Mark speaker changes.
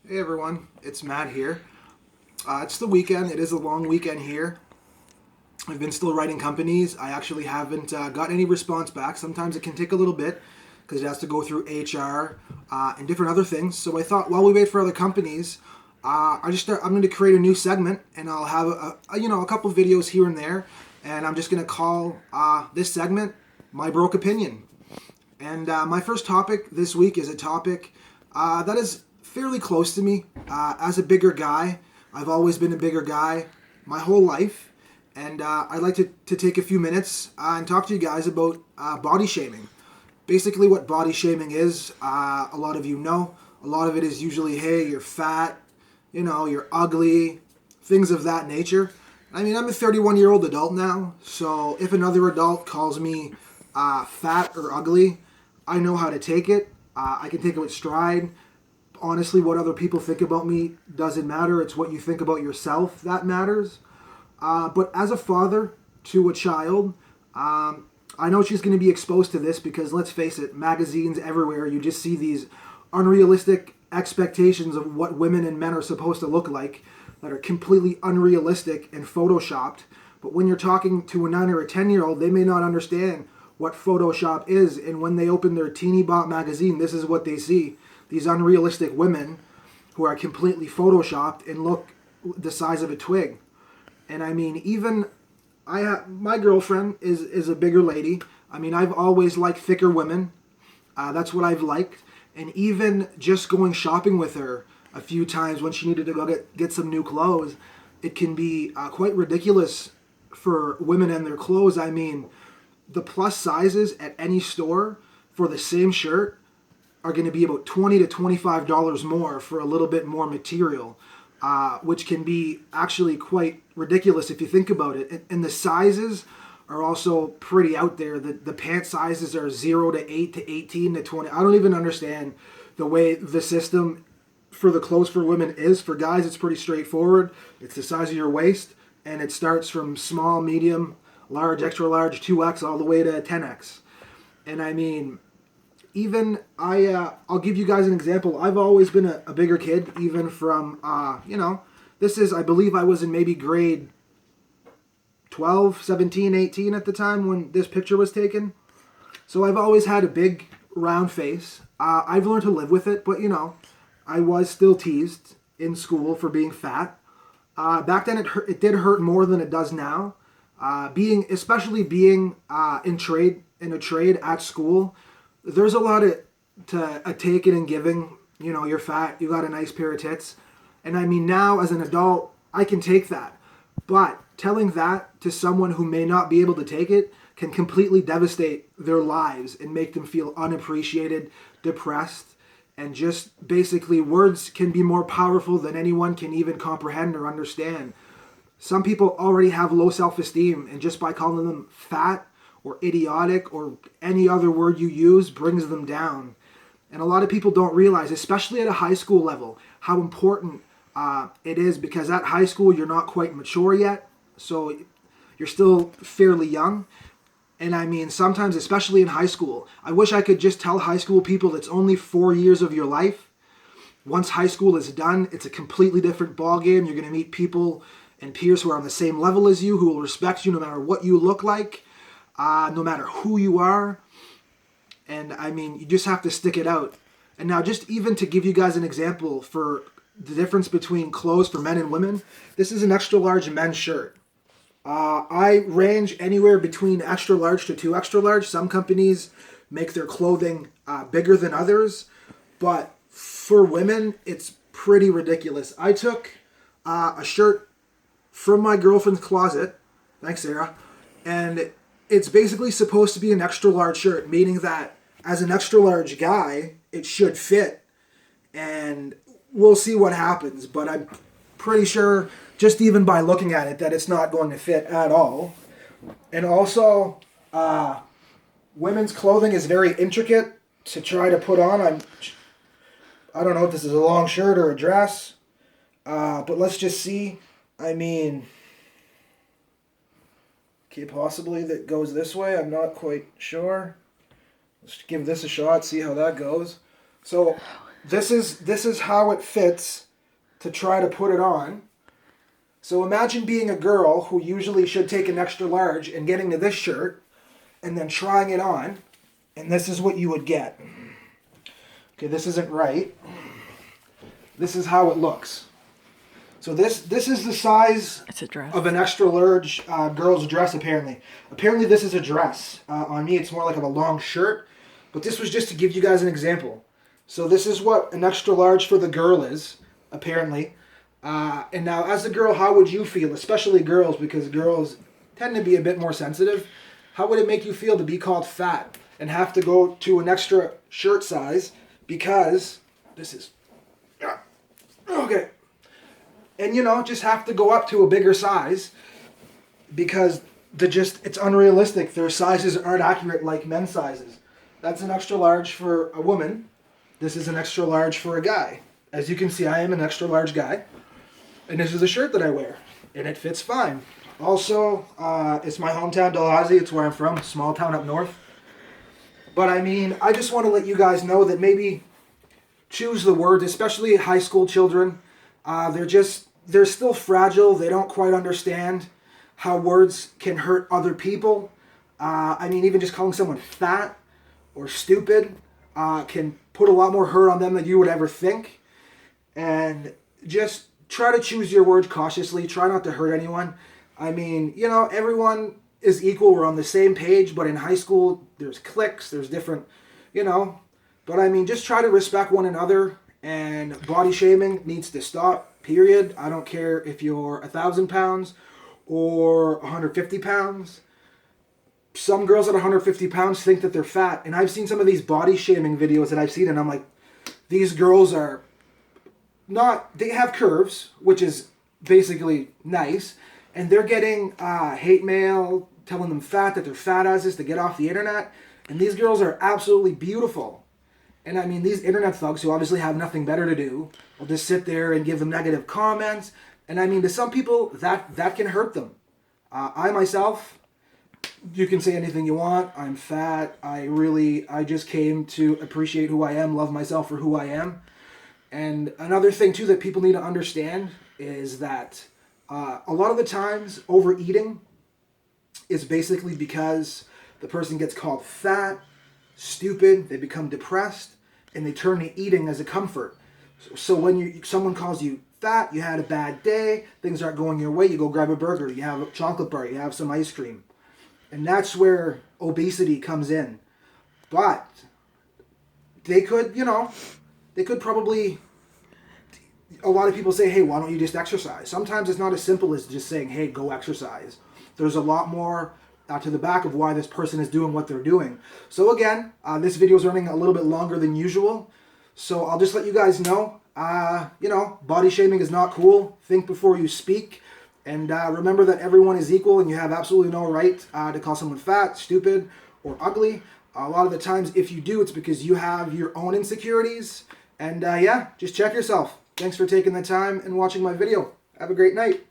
Speaker 1: Hey everyone, it's Matt here. It's the weekend. It is a long weekend here. I've been still writing companies. I actually haven't got any response back. Sometimes it can take a little bit because it has to go through HR and different other things. So I thought while we wait for other companies, I'm going to create a new segment and I'll have a couple videos here and there, and I'm just going to call this segment "My Broke Opinion." And my first topic this week is a topic that is fairly close to me. As a bigger guy, I've always been a bigger guy my whole life. And I'd like to take a few minutes and talk to you guys about body shaming. Basically, what body shaming is, a lot of you know. A lot of it is usually, hey, you're fat, you're ugly, things of that nature. I mean, I'm a 31-year-old adult now, so if another adult calls me fat or ugly, I know how to take it. I can take it with stride. Honestly, what other people think about me doesn't matter. It's what you think about yourself that matters. But as a father to a child, I know she's going to be exposed to this because let's face it, magazines everywhere, you just see these unrealistic expectations of what women and men are supposed to look like that are completely unrealistic and photoshopped. But when you're talking to a 9 or a 10-year-old, they may not understand what Photoshop is. And when they open their teeny bot magazine, this is what they see. These unrealistic women who are completely photoshopped and look the size of a twig. And I mean, even my girlfriend is a bigger lady. I mean, I've always liked thicker women. That's what I've liked. And even just going shopping with her a few times when she needed to go get some new clothes, it can be quite ridiculous for women and their clothes. I mean, the plus sizes at any store for the same shirt are going to be about $20 to $25 more for a little bit more material, which can be actually quite ridiculous if you think about it. And the sizes are also pretty out there. The pant sizes are 0 to 8 to 18 to 20. I don't even understand the way the system for the clothes for women is. For guys, it's pretty straightforward. It's the size of your waist, and it starts from small, medium, large, extra large, 2X, all the way to 10X. And I mean, even I'll give you guys an example. I've always been a bigger kid, even from this is, I believe I was in maybe grade 12, 17, 18 at the time when this picture was taken. So I've always had a big round face. I've learned to live with it, but I was still teased in school for being fat. Back then it did hurt more than it does now. Especially being in a trade at school, there's a lot of to a taking and giving. You're fat, you got a nice pair of tits, and I mean now as an adult, I can take that. But telling that to someone who may not be able to take it can completely devastate their lives and make them feel unappreciated, depressed, and just basically words can be more powerful than anyone can even comprehend or understand. Some people already have low self-esteem, and just by calling them fat or idiotic or any other word you use brings them down. And a lot of people don't realize, especially at a high school level, how important it is, because at high school you're not quite mature yet, so you're still fairly young. And I mean, sometimes, especially in high school, I wish I could just tell high school people it's only 4 years of your life. Once high school is done, it's a completely different ballgame. You're going to meet people and peers who are on the same level as you, who will respect you no matter what you look like, no matter who you are. And I mean, you just have to stick it out. And now, just even to give you guys an example for the difference between clothes for men and women, this is an extra large men's shirt. I range anywhere between extra large to 2 extra large. Some companies make their clothing bigger than others, but for women, it's pretty ridiculous. I took a shirt from my girlfriend's closet, thanks Sarah, and it's basically supposed to be an extra large shirt, meaning that as an extra large guy, it should fit, and we'll see what happens, but I'm pretty sure just even by looking at it that it's not going to fit at all. And also, women's clothing is very intricate to try to put on. I don't know if this is a long shirt or a dress, but let's just see. I mean, okay, possibly that goes this way. I'm not quite sure. Let's give this a shot, see how that goes. So this is how it fits to try to put it on. So imagine being a girl who usually should take an extra large and getting to this shirt and then trying it on, and this is what you would get. Okay, this isn't right. This is how it looks. So this is the size
Speaker 2: It's a dress.
Speaker 1: of an extra large girl's dress, apparently. Apparently this is a dress. On me it's more like of a long shirt, but this was just to give you guys an example. So this is what an extra large for the girl is, apparently. And now as a girl, how would you feel, especially girls, because girls tend to be a bit more sensitive. How would it make you feel to be called fat and have to go to an extra shirt size because this is... Okay. And, you know, just have to go up to a bigger size because it's unrealistic. Their sizes aren't accurate like men's sizes. That's an extra large for a woman. This is an extra large for a guy. As you can see, I am an extra large guy. And this is a shirt that I wear. And it fits fine. Also, it's my hometown, Dalhousie. It's where I'm from, small town up north. But I mean, I just want to let you guys know that maybe choose the words, especially high school children. They're still fragile. They don't quite understand how words can hurt other people. I mean, even just calling someone fat or stupid can put a lot more hurt on them than you would ever think. And just try to choose your words cautiously. Try not to hurt anyone. I mean, you know, everyone is equal. We're on the same page. But in high school, there's cliques. There's different, you know. But I mean, just try to respect one another. And body shaming needs to stop, period. I don't care if you're 1,000 pounds or 150 pounds. Some girls at 150 pounds think that they're fat. And I've seen some of these body shaming videos that I've seen, and I'm like, these girls are not... They have curves, which is basically nice. And they're getting hate mail telling them fat, that they're fat asses to get off the internet. And these girls are absolutely beautiful. And I mean, these internet thugs who obviously have nothing better to do will just sit there and give them negative comments. And I mean, to some people, that can hurt them. I myself, you can say anything you want. I'm fat. I just came to appreciate who I am, love myself for who I am. And another thing, too, that people need to understand is that a lot of the times overeating is basically because the person gets called fat, stupid, they become depressed, and they turn to eating as a comfort. So when someone calls you fat, you had a bad day, things aren't going your way, you go grab a burger, you have a chocolate bar, you have some ice cream. And that's where obesity comes in. But they could probably... A lot of people say, hey, why don't you just exercise? Sometimes it's not as simple as just saying, hey, go exercise. There's a lot more to the back of why this person is doing what they're doing. So again, this video is running a little bit longer than usual. So I'll just let you guys know, body shaming is not cool. Think before you speak. And remember that everyone is equal and you have absolutely no right to call someone fat, stupid, or ugly. A lot of the times, if you do, it's because you have your own insecurities. And just check yourself. Thanks for taking the time and watching my video. Have a great night.